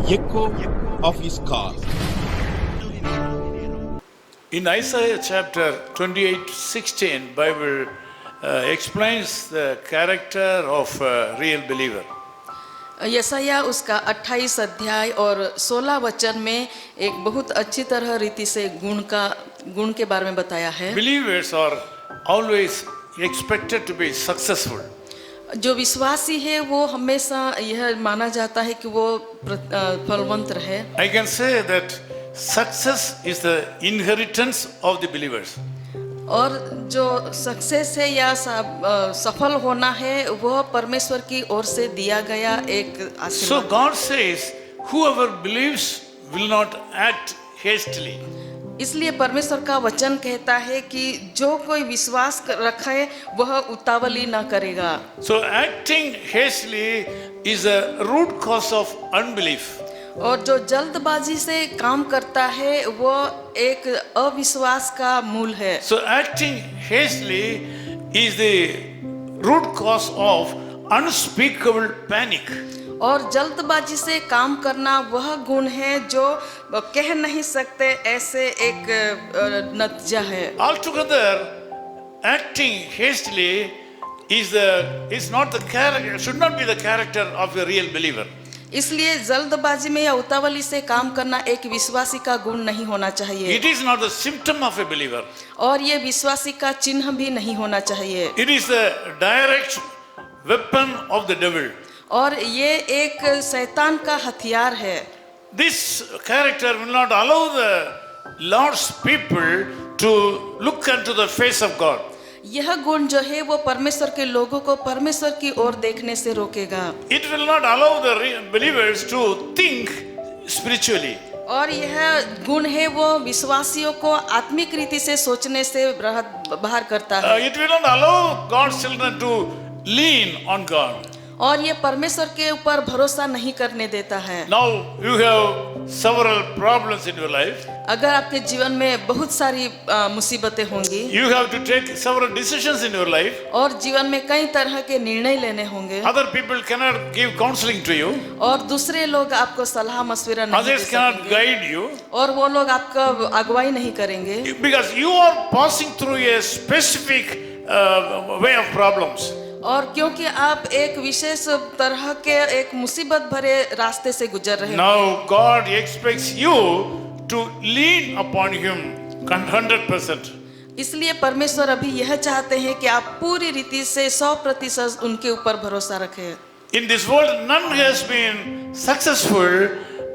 echo of his call. In Isaiah chapter 28:16, Bible explains the character of a real believer. यशायाह उसका 28 अध्याय और 16 वचन में एक बहुत अच्छी तरह रीति से गुण के बारे में बताया है। Believers are always expected to be successful. जो विश्वासी है वो हमेशा यह माना जाता है कि वो फलवंत रहे। I can say that success is the inheritance of the believers. और जो सक्सेस है या सफल होना है वह परमेश्वर की ओर से दिया गया एक So आशीर्वाद। God says, whoever believes will not act hastily. इसलिए परमेश्वर का वचन कहता है कि जो कोई विश्वास रखे वह उतावली ना करेगा। So acting hastily is a root cause of unbelief. और जो जल्दबाजी से काम करता है वह एक अविश्वास का मूल है। So acting hastily is the root cause of unspeakable panic. और jaldbaji से काम करना वह गुण है जो कह नहीं सकते ऐसे एक नतीजा है। Altogether, acting hastily is not the character, should not be the character of a real believer. इसलिए जल्दबाजी में या उतावली से काम करना एक विश्वासी का गुण नहीं होना चाहिए। It is not the symptom of a believer. और ये विश्वासी का चिन्ह भी नहीं होना चाहिए। It is the direct weapon of the devil. और ये एक शैतान का हथियार है। This character will not allow the Lord's people to look unto the face of God. यह गुण जो है वो परमेश्वर के लोगों को परमेश्वर की ओर देखने से रोकेगा। It will not allow the believers to think spiritually. और यह गुण है वो विश्वासियों को आत्मिक रीति से सोचने से बाहर करता है। It will not allow God's children to lean on God. और ये परमेश्वर के ऊपर भरोसा नहीं करने देता है। Now you have several problems in your life. अगर आपके जीवन में बहुत सारी मुसीबतें होंगी, You have to take several decisions in your life. और जीवन में कई तरह के निर्णय लेने होंगे। Other people cannot give counseling to you. और दूसरे लोग आपको सलाह मशवरा नहीं दे Others cannot सकेंगे, guide you. और वो लोग आपका अगुवाई नहीं करेंगे, Because you are passing through a specific way of problems. और क्योंकि आप एक विशेष तरह के एक मुसीबत भरे रास्ते से गुजर रहे हैं। Now God expects you to lean upon Him 100%. इसलिए परमेश्वर अभी यह चाहते हैं कि आप पूरी रीति से 100% उनके ऊपर भरोसा रखें। In this world, none has been successful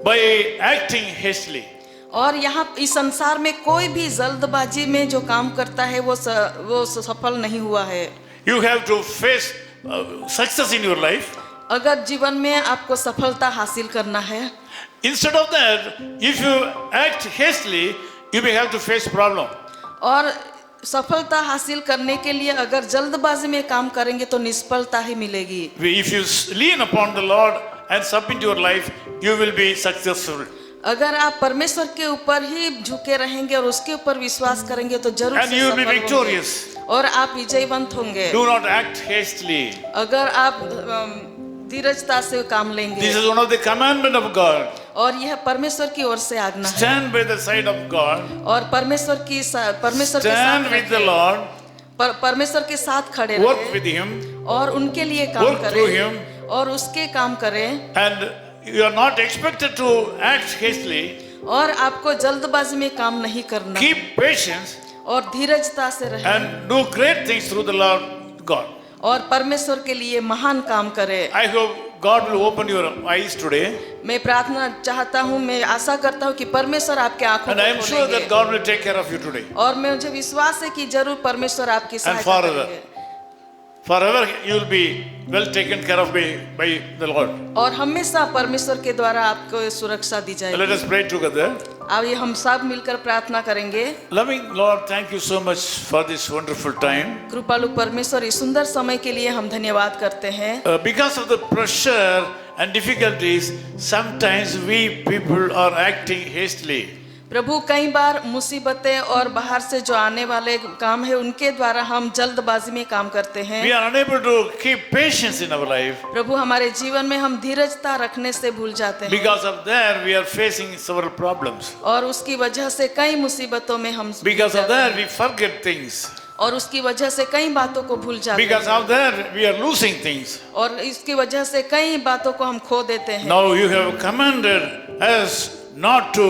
by acting hastily. और यहाँ इस संसार में कोई भी जल्दबाजी में जो काम करता है वो सफल नहीं हुआ है। You have to face success in your life. अगर जीवन में आपको सफलता हासिल करना है, Instead of that, if you act hastily, you may have to face problem. और सफलता हासिल करने के लिए अगर जल्दबाजी में काम करेंगे तो निष्फलता ही मिलेगी। If you lean upon the Lord and submit your life, you will be successful. अगर आप परमेश्वर के ऊपर ही झुके रहेंगे और उसके ऊपर विश्वास करेंगे तो जरूर And से you will be सफल victorious. होंगे और आप विजयवंत होंगे। Do not act hastily. अगर आप धीरजता से काम लेंगे, This is one of the commandment of God. और यह परमेश्वर की ओर से आज्ञा है, Stand by the side of God. और परमेश्वर के Stand साथ with the रहें, Lord. परमेश्वर के साथ खड़े Work रहें with Him. और उनके लिए काम Work through करें Him. और उसके काम करें। And you are not expected to act hastily. और आपको जल्दबाजी में काम नहीं करना, Keep patience और धीरजता से रहें and do great things through the Lord God. और परमेश्वर के लिए महान काम करें। I hope God will open your eyes today. मैं प्रार्थना चाहता हूँ, मैं आशा करता हूँ कि परमेश्वर आपके आंखों And I am को sure that खोलेंगे, God will take care of you today. और मुझे विश्वास है कि जरूर परमेश्वर आपकी सहायता forever. करेंगे। Forever you will be well taken care of by the Lord. और हमेशा परमेश्वर के द्वारा आपको सुरक्षा दी Let जाएगी। us pray together. आइए हम सब मिलकर प्रार्थना करेंगे। Loving Lord, thank you so much for this wonderful time. कृपालु परमेश्वर, इस सुंदर समय के लिए हम धन्यवाद करते हैं। Because of the pressure and difficulties, sometimes we people are acting hastily. प्रभु कई बार मुसीबतें और बाहर से जो आने वाले काम है उनके द्वारा हम जल्दबाजी में काम करते हैं। We are unable to keep patience in our life. प्रभु हमारे जीवन में हम धीरजता रखने से भूल जाते हैं Because of that, we are facing several problems. और उसकी वजह से कई मुसीबतों में हम Because of जाते that, हैं। we forget things. और उसकी वजह से कई बातों को भूल जाते Because हैं of that, we are losing things. और इसकी वजह से कई बातों को हम खो देते हैं। Now you have commanded us not to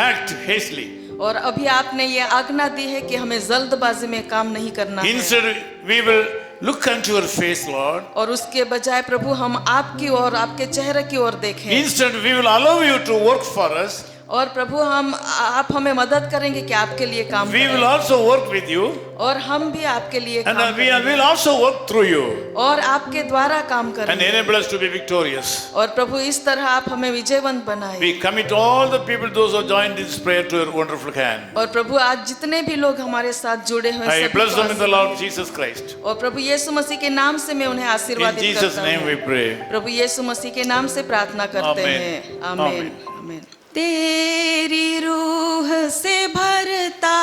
act hastily. और अभी आपने ये आज्ञा दी है कि हमें जल्दबाजी में काम नहीं करना है Instead, we will look unto your face, Lord. और उसके बजाय प्रभु हम आपकी ओर आपके चेहरे की ओर देखें Instead, we will allow you to work for us. और प्रभु आप हमें मदद करेंगे कि आपके लिए काम We will करें also work with you. और हम भी आपके लिए And काम we करेंगे will also work through you. और आपके द्वारा काम And करेंगे enable us to be victorious. और प्रभु इस तरह आप हमें विजयवंत बनाए We commit all the people, those who joined this prayer, to your wonderful hand. और प्रभु आज जितने भी लोग हमारे साथ जुड़े हुए I हैं सभी bless को them in the Lord Jesus Christ. और प्रभु यीशु मसीह के नाम से मैं उन्हें In आशीर्वादित Jesus' करता name we हूँ pray. प्रभु यीशु मसीह के नाम से प्रार्थना करते आमीन। हैं आमीन आमीन। आमीन। तेरी रूह से भरता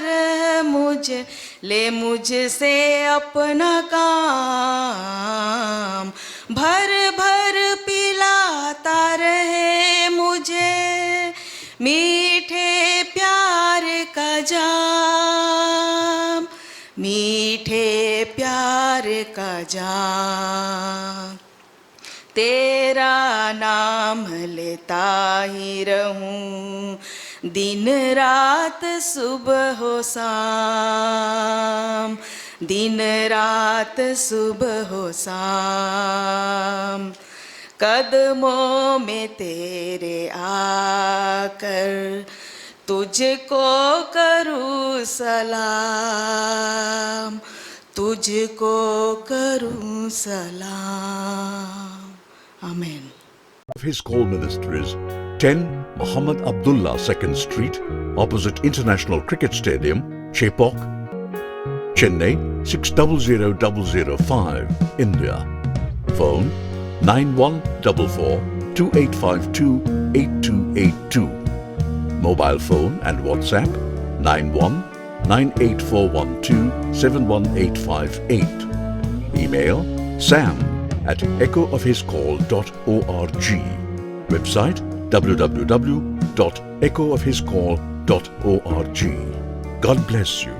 रह मुझे ले मुझसे अपना काम भर भर पिलाता रहे मुझे मीठे प्यार का जाम मीठे प्यार का जाम तेरा नाम लेता ही रहूं दिन रात सुबह हो शाम दिन रात सुबह हो शाम कदमों में तेरे आकर तुझको करूं सलाम तुझको करूं सलाम आमीन। Of His Call Ministries, 10 Muhammad Abdullah 2nd Street, opposite International Cricket Stadium, Chepauk, Chennai 600005, India. Phone 9144-2852-8282. Mobile phone and WhatsApp 91-98412-71858. Email sam@echoofhiscall.org. Website www.echoofhiscall.org. God bless you.